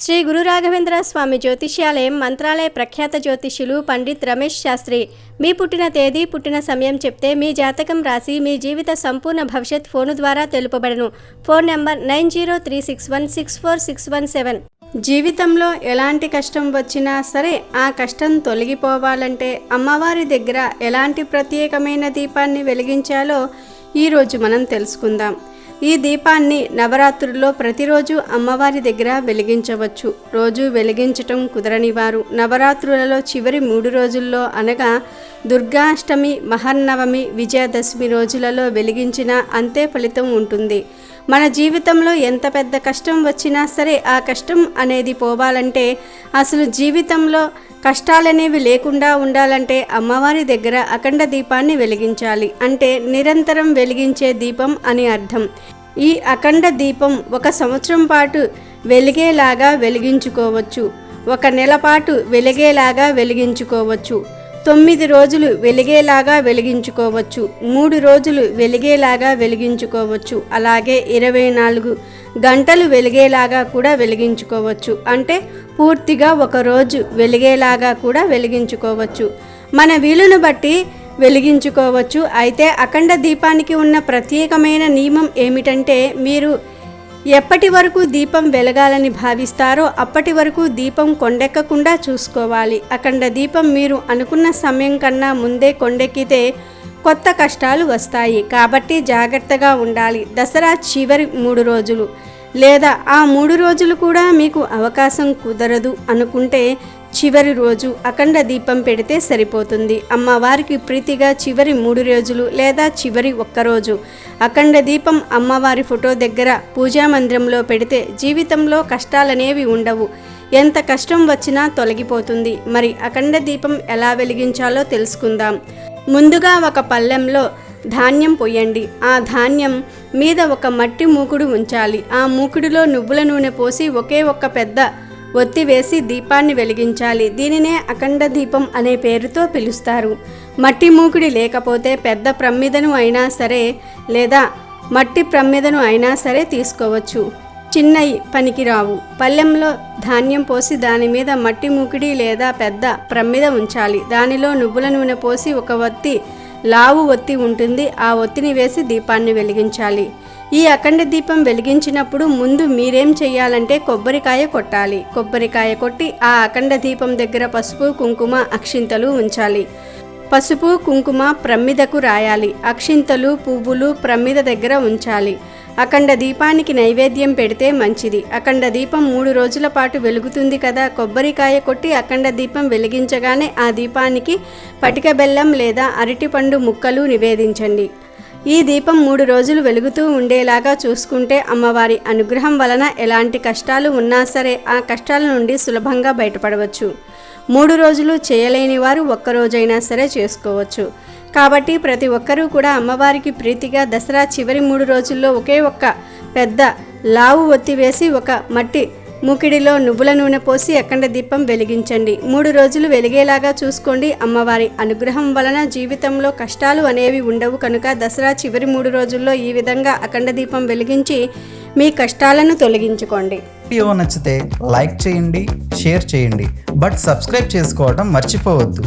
శ్రీ గురు రాఘవేంద్ర స్వామి జ్యోతిష్యాలయం మంత్రాలయ ప్రఖ్యాత జ్యోతిష్యులు పండిత్ రమేష్ శాస్త్రి మీ పుట్టిన తేదీ పుట్టిన సమయం చెప్తే మీ జాతకం రాసి మీ జీవిత సంపూర్ణ భవిష్యత్ ఫోను ద్వారా తెలుపబడను. Phone number 9036164617. జీవితంలో ఎలాంటి కష్టం వచ్చినా సరే ఆ కష్టం తొలగిపోవాలంటే అమ్మవారి దగ్గర ఎలాంటి ప్రత్యేకమైన దీపాన్ని వెలిగించాలో ఈరోజు మనం తెలుసుకుందాం. ఈ దీపాన్ని నవరాత్రుల్లో ప్రతిరోజు అమ్మవారి దగ్గర వెలిగించవచ్చు. రోజు వెలిగించటం కుదరని వారు నవరాత్రులలో చివరి 3 రోజుల్లో అనగా దుర్గాష్టమి, మహర్నవమి, విజయదశమి రోజులలో వెలిగించినా అంతే ఫలితం ఉంటుంది. మన జీవితంలో ఎంత పెద్ద కష్టం వచ్చినా సరే ఆ కష్టం అనేది పోవాలంటే, అసలు జీవితంలో కష్టాలనేవి లేకుండా ఉండాలంటే అమ్మవారి దగ్గర అఖండ దీపాన్ని వెలిగించాలి. అంటే నిరంతరం వెలిగించే దీపం అని అర్థం. ఈ అఖండ దీపం 1 సంవత్సరం పాటు వెలిగేలాగా వెలిగించుకోవచ్చు, 1 నెల పాటు వెలిగేలాగా వెలిగించుకోవచ్చు, 9 రోజులు వెలిగేలాగా వెలిగించుకోవచ్చు, 3 రోజులు వెలిగేలాగా వెలిగించుకోవచ్చు, అలాగే 24 గంటలు వెలిగేలాగా కూడా వెలిగించుకోవచ్చు. అంటే పూర్తిగా 1 రోజు వెలిగేలాగా కూడా వెలిగించుకోవచ్చు. మన వీలును బట్టి వెలిగించుకోవచ్చు. అయితే అఖండ దీపానికి ఉన్న ప్రత్యేకమైన నియమం ఏమిటంటే, మీరు ఎప్పటి వరకు దీపం వెలగాలని భావిస్తారో అప్పటి వరకు దీపం కొండెక్కకుండా చూసుకోవాలి. అఖండ దీపం మీరు అనుకున్న సమయం కన్నా ముందే కొండెక్కితే కొత్త కష్టాలు వస్తాయి. కాబట్టి జాగ్రత్తగా ఉండాలి. దసరా చివరి 3 రోజులు లేదా ఆ 3 రోజులు కూడా మీకు అవకాశం కుదరదు అనుకుంటే చివరి రోజు అఖండ దీపం పెడితే సరిపోతుంది. అమ్మవారికి ప్రీతిగా చివరి 3 రోజులు లేదా చివరి 1 రోజు అఖండ దీపం అమ్మవారి ఫోటో దగ్గర పూజా మందిరంలో పెడితే జీవితంలో కష్టాలనేవి ఉండవు. ఎంత కష్టం వచ్చినా తొలగిపోతుంది. మరి అఖండ దీపం ఎలా వెలిగించాలో తెలుసుకుందాం. ముందుగా ఒక పళ్ళెంలో ధాన్యం పోయండి. ఆ ధాన్యం మీద ఒక మట్టి మూకుడు ఉంచాలి. ఆ మూకుడులో నువ్వుల నూనె పోసి ఒకే ఒక్క పెద్ద ఒత్తి వేసి దీపాన్ని వెలిగించాలి. దీనినే అఖండ దీపం అనే పేరుతో పిలుస్తారు. మట్టి మూకుడి లేకపోతే పెద్ద ప్రమ్మిదను అయినా సరే లేదా మట్టి ప్రమ్మిదను అయినా సరే తీసుకోవచ్చు. చిన్నవి పనికిరావు. పళ్ళెంలో ధాన్యం పోసి దాని మీద మట్టి మూకుడి లేదా పెద్ద ప్రమ్మిద ఉంచాలి. దానిలో నువ్వుల నూనె పోసి ఒక ఒత్తి, లావు ఒత్తి ఉంటుంది. ఆ ఒత్తిని వేసి దీపాన్ని వెలిగించాలి. ఈ అఖండ దీపం వెలిగించినప్పుడు ముందు మీరేం చేయాలంటే కొబ్బరికాయ కొట్టాలి. కొబ్బరికాయ కొట్టి ఆ అఖండ దీపం దగ్గర పసుపు, కుంకుమ, అక్షింతలు ఉంచాలి. పసుపు, కుంకుమ ప్రమ్మిదకు రాయాలి. అక్షింతలు, పువ్వులు ప్రమ్మిద దగ్గర ఉంచాలి. అఖండ దీపానికి నైవేద్యం పెడితే మంచిది. అఖండ దీపం 3 రోజుల పాటు వెలుగుతుంది కదా. కొబ్బరికాయ కొట్టి అఖండ దీపం వెలిగించగానే ఆ దీపానికి పటిక బెల్లం లేదా అరటిపండు ముక్కలు నివేదించండి. ఈ దీపం 3 రోజులు వెలుగుతూ ఉండేలాగా చూసుకుంటే అమ్మవారి అనుగ్రహం వలన ఎలాంటి కష్టాలు ఉన్నా సరే ఆ కష్టాల నుండి సులభంగా బయటపడవచ్చు. 3 రోజులు చేయలేని వారు 1 రోజైనా సరే చేసుకోవచ్చు. కాబట్టి ప్రతి ఒక్కరూ కూడా అమ్మవారికి ప్రీతిగా దసరా చివరి 3 రోజుల్లో ఒకే ఒక్క పెద్ద లావు ఒత్తి వేసి ఒక మట్టి మూకిడిలో నువ్వుల నూనె పోసి అఖండ దీపం వెలిగించండి. 3 రోజులు వెలిగేలాగా చూసుకోండి. అమ్మవారి అనుగ్రహం వలన జీవితంలో కష్టాలు అనేవి ఉండవు కనుక దసరా చివరి 3 రోజుల్లో ఈ విధంగా అఖండ దీపం వెలిగించి మీ కష్టాలను తొలగించుకోండి. వీడియో నచ్చితే లైక్ చేయండి, షేర్ చేయండి, బట్ సబ్స్క్రైబ్ చేసుకోవడం మర్చిపోవద్దు.